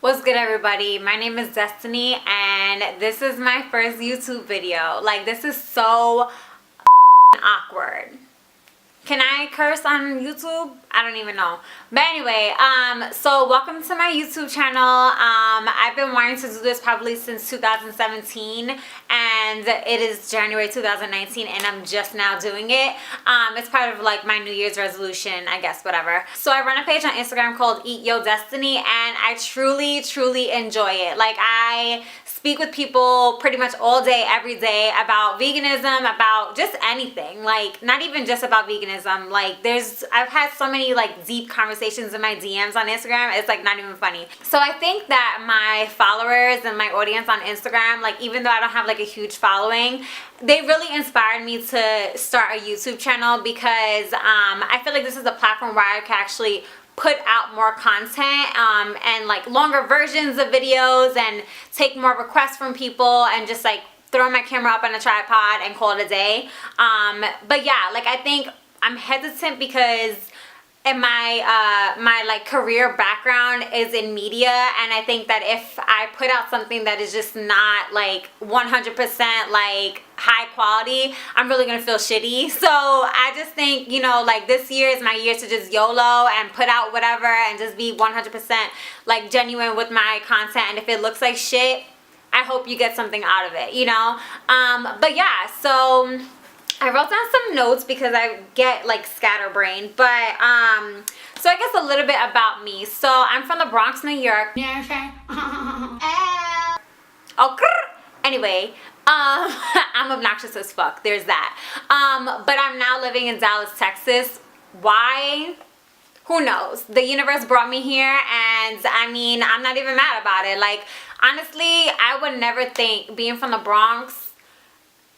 What's good, everybody? My name is Destiny and this is my first YouTube video. Like, this is so awkward. Can I curse on YouTube? I don't even know. But anyway, so welcome to my YouTube channel. I've been wanting to do this probably since 2017 and it is January 2019 and I'm just now doing it. It's part of like my New Year's resolution, I guess, whatever. So I run a page on Instagram called Eat Yo Destiny and I truly enjoy it. Like, I speak with people pretty much all day, every day about veganism, about just anything. Like, not even just about veganism. Like, I've had so many like deep conversations in my DMs on Instagram. It's like not even funny. So I think that my followers and my audience on Instagram, like, even though I don't have like a huge following, they really inspired me to start a YouTube channel because I feel like this is a platform where I can actually put out more content and like longer versions of videos and take more requests from people and just like throw my camera up on a tripod and call it a day. But yeah, like, I think I'm hesitant because my like career background is in media, and I think that if I put out something that is just not like 100% like high quality, I'm really gonna feel shitty. So I just think, you know, like, this year is my year to just YOLO and put out whatever and just be 100% like genuine with my content. And if it looks like shit, I hope you get something out of it, you know. But yeah, so I wrote down some notes because I get like scatterbrained, but so I guess a little bit about me. So I'm from the Bronx, New York. Oh, anyway, I'm obnoxious as fuck. There's that. But I'm now living in Dallas, Texas. Why? Who knows? The universe brought me here, and I mean, I'm not even mad about it. Like, honestly, I would never think, being from the Bronx,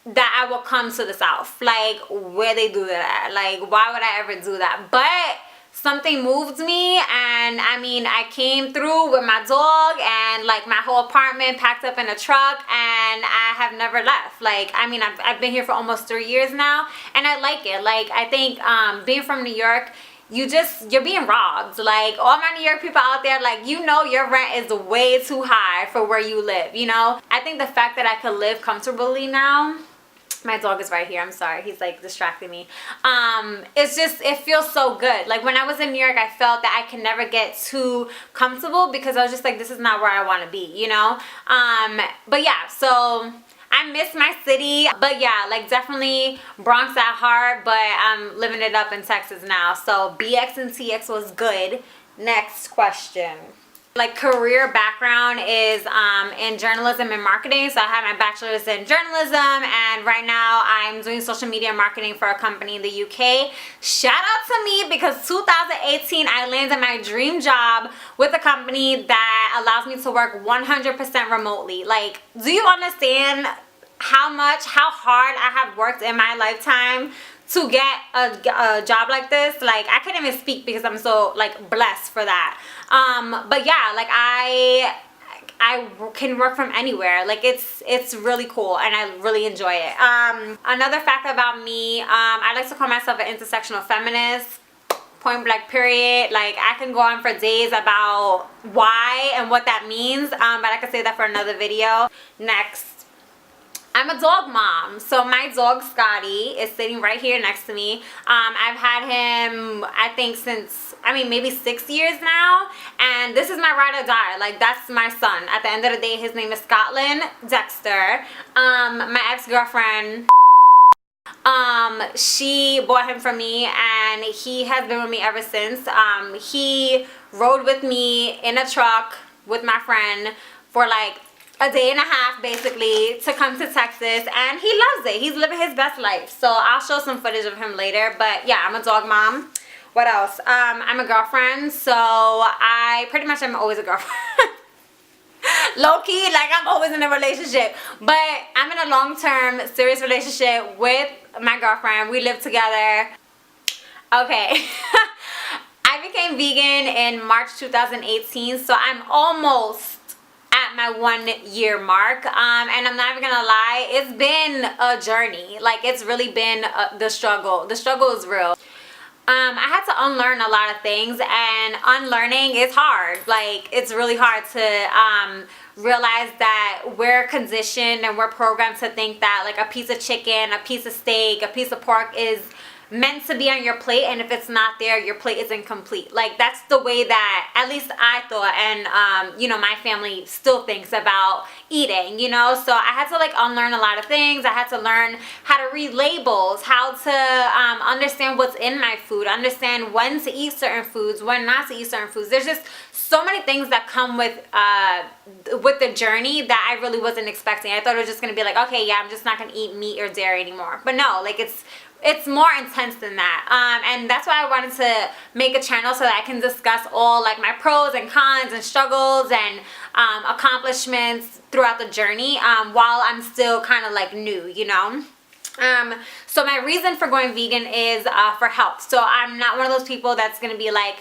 that I will come to the South, like where they do that at. Like, why would I ever do that? But something moved me, and I mean, I came through with my dog and like my whole apartment packed up in a truck, and I have never left. Like, I mean, I've been here for almost 3 years now, and I like it. Like, I think being from New York, you're being robbed. Like, all my New York people out there, like, you know, your rent is way too high for where you live, you know. I think the fact that I could live comfortably now, my dog is right here, I'm sorry, he's like distracting me. It's just, it feels so good. Like, when I was in New York, I felt that I can never get too comfortable because I was just like, this is not where I want to be, you know. But yeah, so I miss my city, but yeah, like, definitely Bronx at heart, but I'm living it up in Texas now. So BX and TX was good. Next question. Like, career background is in journalism and marketing. So I have my bachelor's in journalism, and right now I'm doing social media marketing for a company in the UK. Shout out to me, because 2018 I landed my dream job with a company that allows me to work 100% remotely. Like, do you understand how hard I have worked in my lifetime to get a job like this? Like, I couldn't even speak because I'm so like blessed for that. But yeah, like, I can work from anywhere. Like, it's really cool and I really enjoy it. Another fact about me, I like to call myself an intersectional feminist. Point blank, period. Like, I can go on for days about why and what that means, but I could say that for another video. Next, I'm a dog mom. So my dog Scotty is sitting right here next to me. I've had him, I think, since, I mean, maybe 6 years now, and this is my ride or die. Like, that's my son. At the end of the day, his name is Scotland Dexter. My ex-girlfriend, she bought him for me, and he has been with me ever since. He rode with me in a truck with my friend for like a day and a half, basically, to come to Texas, and he loves it. He's living his best life. So I'll show some footage of him later. But yeah, I'm a dog mom. What else? I'm a girlfriend, so I pretty much am always a girlfriend. Low-key, like, I'm always in a relationship, but I'm in a long-term serious relationship with my girlfriend. We live together. Okay. I became vegan in March 2018, so I'm almost at my 1 year mark, and I'm not even gonna lie, it's been a journey. Like, it's really been the struggle is real. I had to unlearn a lot of things, and unlearning is hard. Like, it's really hard to realize that we're conditioned and we're programmed to think that like a piece of chicken, a piece of steak, a piece of pork is meant to be on your plate, and if it's not there, your plate is incomplete. Like, that's the way that at least I thought, and you know, my family still thinks about eating, you know. So I had to like unlearn a lot of things. I had to learn how to read labels, how to understand what's in my food, understand when to eat certain foods, when not to eat certain foods. There's just so many things that come with the journey that I really wasn't expecting. I thought it was just gonna be like, okay, yeah, I'm just not gonna eat meat or dairy anymore. But no, like it's more intense than that. And that's why I wanted to make a channel, so that I can discuss all like my pros and cons and struggles and accomplishments throughout the journey, while I'm still kind of like new, you know. So my reason for going vegan is for health. So I'm not one of those people that's gonna be like,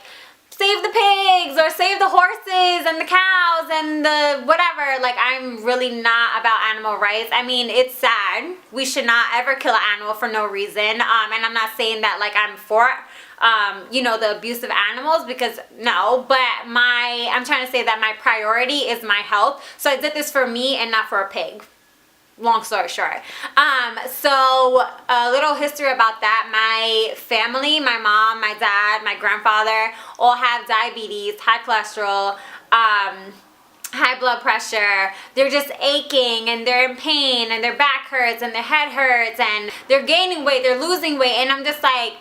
save the pigs or save the horses and the cows and the whatever. Like, I'm really not about animal rights. I mean, it's sad. We should not ever kill an animal for no reason. And I'm not saying that like I'm for you know, the abuse of animals, because no, but I'm trying to say that my priority is my health. So I did this for me and not for a pig. Long story short. So a little history about that. My family, my mom, my dad, my grandfather all have diabetes, high cholesterol, high blood pressure. They're just aching and they're in pain and their back hurts and their head hurts and they're gaining weight, they're losing weight, and I'm just like,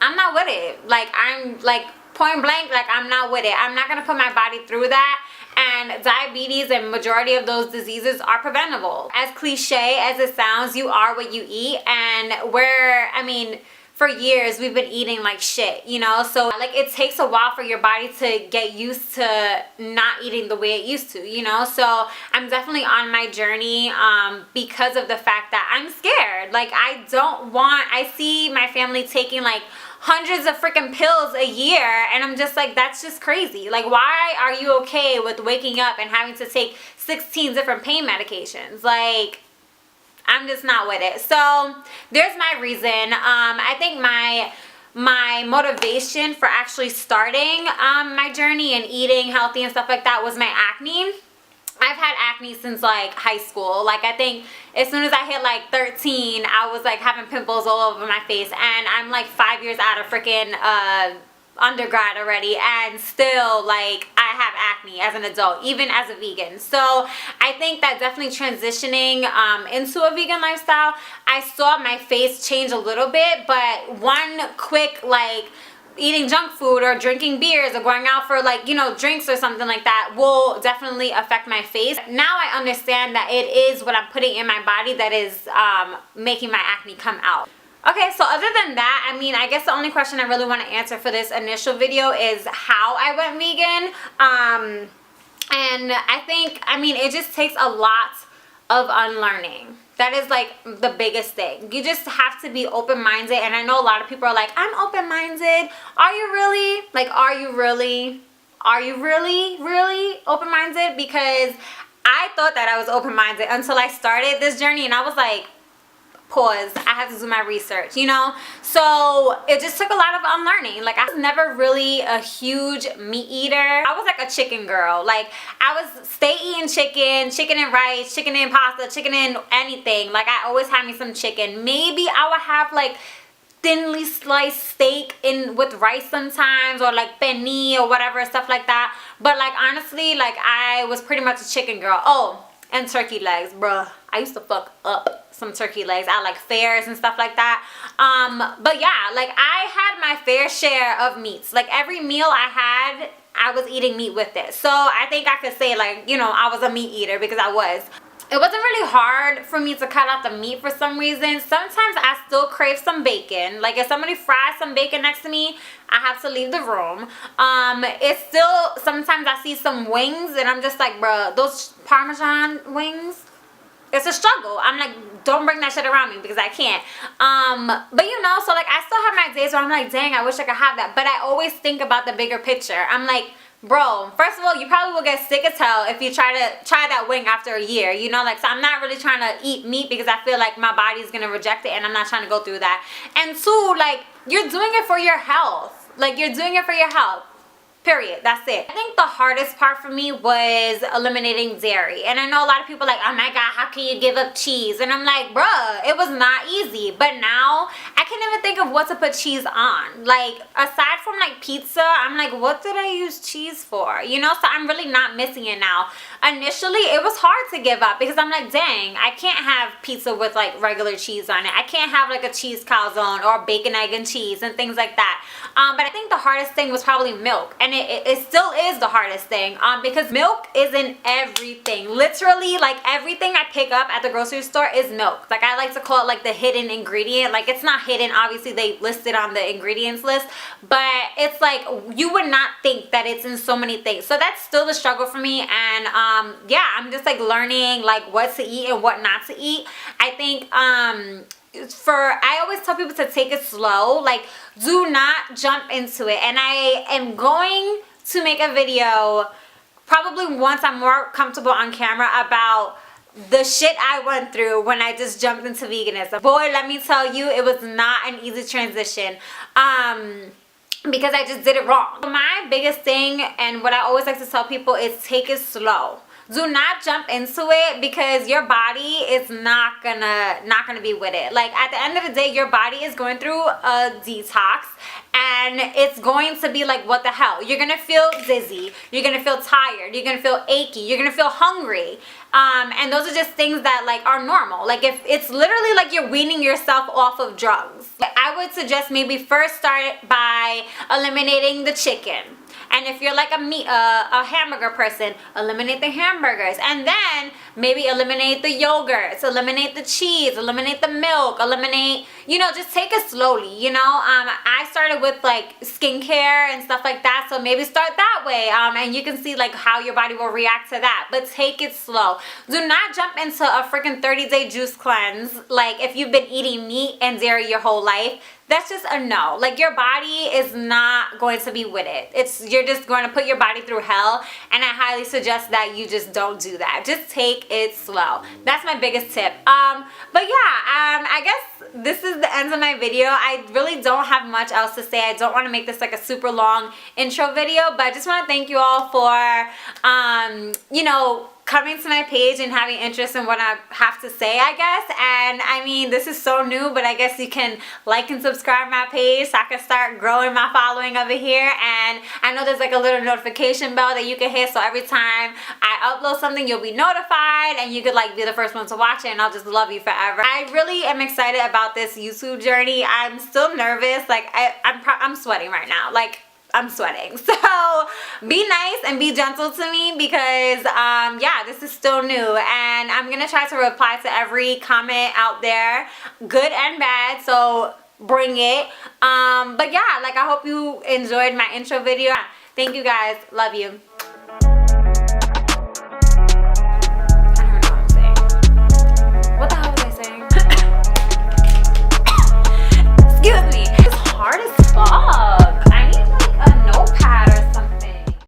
I'm not with it. Like, I'm like point blank, like I'm not with it. I'm not gonna put my body through that. And diabetes and majority of those diseases are preventable. As cliche as it sounds, you are what you eat. And I mean, for years we've been eating like shit, you know. So like, it takes a while for your body to get used to not eating the way it used to, you know. So I'm definitely on my journey because of the fact that I'm scared. Like, I see my family taking like hundreds of freaking pills a year, and I'm just like, that's just crazy. Like, why are you okay with waking up and having to take 16 different pain medications? Like, I'm just not with it. So there's my reason. I think my motivation for actually starting my journey and eating healthy and stuff like that was my acne. I've had acne since like high school. Like, I think as soon as I hit like 13, I was like having pimples all over my face, and I'm like 5 years out of freaking undergrad already, and still like I have acne as an adult, even as a vegan. So I think that definitely transitioning into a vegan lifestyle, I saw my face change a little bit, but one quick like eating junk food or drinking beers or going out for like, you know, drinks or something like that will definitely affect my face. Now I understand that it is what I'm putting in my body that is making my acne come out. Okay, so other than that, I mean, I guess the only question I really want to answer for this initial video is how I went vegan. And I think, I mean, it just takes a lot of unlearning. That is like the biggest thing. You just have to be open-minded. And I know a lot of people are like, I'm open-minded. Are you really? Like, are you really open-minded? Because I thought that I was open-minded until I started this journey, and I was like, pause, I have to do my research, you know. So it just took a lot of unlearning. Like, I was never really a huge meat eater. I was like a chicken girl. Like, I was stay eating chicken and rice, chicken and pasta, chicken and anything. Like, I always had me some chicken. Maybe I would have like thinly sliced steak with rice sometimes, or like penne or whatever, stuff like that. But like, honestly, like, I was pretty much a chicken girl. Oh, and turkey legs, bruh. I used to fuck up some turkey legs at like fairs and stuff like that. But yeah, like, I had my fair share of meats. Like, every meal I had, I was eating meat with it. So I think I could say, like, you know, I was a meat eater, because I was. It wasn't really hard for me to cut out the meat for some reason. Sometimes I still crave some bacon. Like, if somebody fries some bacon next to me, I have to leave the room. It's still, sometimes I see some wings and I'm just like, bruh, those Parmesan wings, it's a struggle. I'm like, don't bring that shit around me, because I can't. But you know, so like, I still have my days where I'm like, dang, I wish I could have that. But I always think about the bigger picture. I'm like, bro, first of all, you probably will get sick as hell if you try that wing after a year, you know. Like, so I'm not really trying to eat meat because I feel like my body's gonna reject it, and I'm not trying to go through that. And two, like, you're doing it for your health. Like, you're doing it for your health. Period. That's it. I think the hardest part for me was eliminating dairy. And I know a lot of people are like, oh my God, how can you give up cheese? And I'm like, bruh, it was not easy. But now I can't even think of what to put cheese on. Like, aside from like pizza, I'm like, what did I use cheese for? You know, so I'm really not missing it now. Initially, it was hard to give up because I'm like, dang, I can't have pizza with like regular cheese on it. I can't have like a cheese calzone or bacon, egg, and cheese and things like that. But I think the hardest thing was probably milk. And it still is the hardest thing because milk is in everything. Literally, like everything I pick up at the grocery store is milk. Like I like to call it like the hidden ingredient. Like it's not hidden, obviously they list it on the ingredients list, but it's like you would not think that it's in so many things. So that's still the struggle for me. And yeah, I'm just like learning like what to eat and what not to eat. I think I always tell people to take it slow. Like, do not jump into it. And I am going to make a video probably once I'm more comfortable on camera about the shit I went through when I just jumped into veganism. Boy, let me tell you, it was not an easy transition. Because I just did it wrong. My biggest thing, and what I always like to tell people, is take it slow. Do not jump into it because your body is not gonna be with it. Like at the end of the day, your body is going through a detox and it's going to be like, what the hell? You're gonna feel dizzy, you're gonna feel tired, you're gonna feel achy, you're gonna feel hungry. And those are just things that like are normal. Like if it's literally like you're weaning yourself off of drugs. I would suggest maybe first start by eliminating the chicken. And if you're like a hamburger person, eliminate the hamburgers. And then maybe eliminate the yogurts, eliminate the cheese, eliminate the milk, eliminate, you know, just take it slowly, you know. I started with like skincare and stuff like that. So maybe start that way. And you can see like how your body will react to that. But take it slow. Do not jump into a freaking 30-day juice cleanse. Like if you've been eating meat and dairy your whole life, that's just a no. Like your body is not going to be with it. You're just going to put your body through hell, and I highly suggest that you just don't do that. Just take it slow. That's my biggest tip. But yeah, I guess this is the end of my video. I really don't have much else to say. I don't want to make this like a super long intro video, but I just want to thank you all for, you know, coming to my page and having interest in what I have to say, I guess. And I mean, this is so new, but I guess you can like and subscribe my page so I can start growing my following over here. And I know there's like a little notification bell that you can hit, so every time I upload something, you'll be notified and you could like be the first one to watch it, and I'll just love you forever. I really am excited about this YouTube journey. I'm still nervous. Like I'm sweating right now. Like I'm sweating. So be nice and be gentle to me because yeah, this is still new, and I'm gonna try to reply to every comment out there, good and bad, so bring it. But yeah, like I hope you enjoyed my intro video. Thank you guys. Love you.